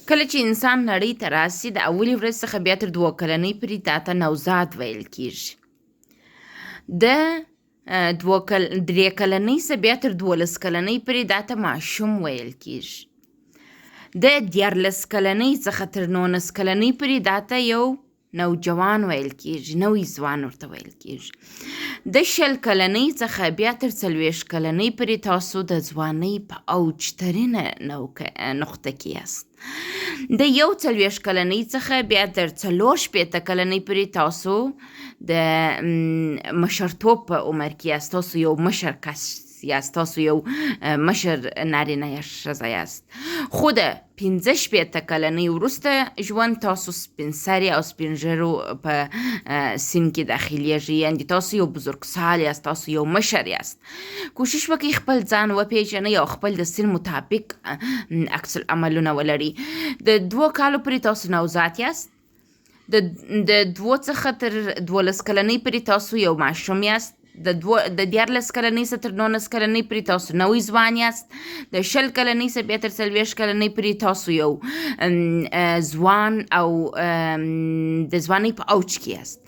کله چې انسان نړۍ ته راسي د اولې ورځې څخه بیا تر 2 کلنۍ پورې تا ته نوزاد ویل کیږي. د 3 کلنۍ څخه بیا تر 12 کلنۍ پورې دا ته ماشوم ویل کیږي. د 14 کلنۍ څخه تر 19 کلنۍ پورې دا ته یو نوجوان ویل کیږي، نوی ځوان ورته ویل کیږي. د 20 کلنۍ څخه بیا تر 40 کلنۍ پورې تاسو د ځوانۍ په اوج ترینه نقطه کې یاست. د 41 کلنۍ څخه بیا تر 45 کلنۍ پورې تاسو د مشرتوب په عمر کې یاست. تاسو یو مشر کس یاست، تاسو یو مشر نارینه یا ښځه یاست. خو د 45 کلنۍ وروسته ژوند تاسو سپین سري او سپین ږیرو په سین کې داخلیږي، یعنې تاسو یو بزرګسال یاست، تاسو یو مشر یاست. کوشش وکړئ خپل ځان وپېژنئ او خپل د سن مطابق عکس العملونه ولري. د 2 کالو پورې تاسو نوزاد یاست. د 2 څخه تر 12 کلنۍ پورې تاسو یو ماشوم یاست. د 14 کلنۍ څخه تر 19 کلنۍ پورې تاسو نوی ځوان یاست. د 20 کلنۍ څخه بیا تر 40 کلنۍ پورې تاسو یو ځوان او د ځوانۍ په اوج کې یاست.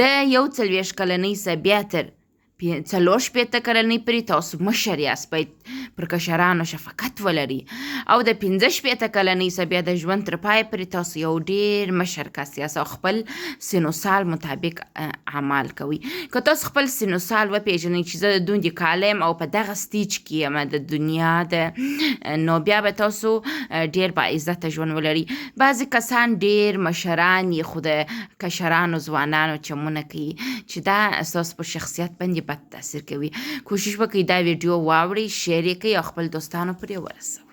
د 41 کلنۍ څخه بیا تر 45 کلنۍ پورې تاسو مشر یاست، باید پر کشرانو شفقت ولري. او د 45 کلنۍ څخه بیا د ژوند تر پای پورې تاسو یو ډیر مشر کس یاست او خپل سن و سال مطابق اعمال کوئ. که تاسو خپل سن و سال وپېژنئ چې زه د دومره کاله یم او په دغه سټیج کې یم د دنیا نو بیا به تاسو ډیر با عزته ژوند ولري. بعضې کسان ډیر مشران یې خو د کشرانو ځوانانو چمونه کوي چې دا ستاسو په شخصیت باندې بد تاثیر کوي. کوشش وکړئ دا ویډیو واورئ، شیر یې کړئ او خپل دوستانو پورې ورسوئ.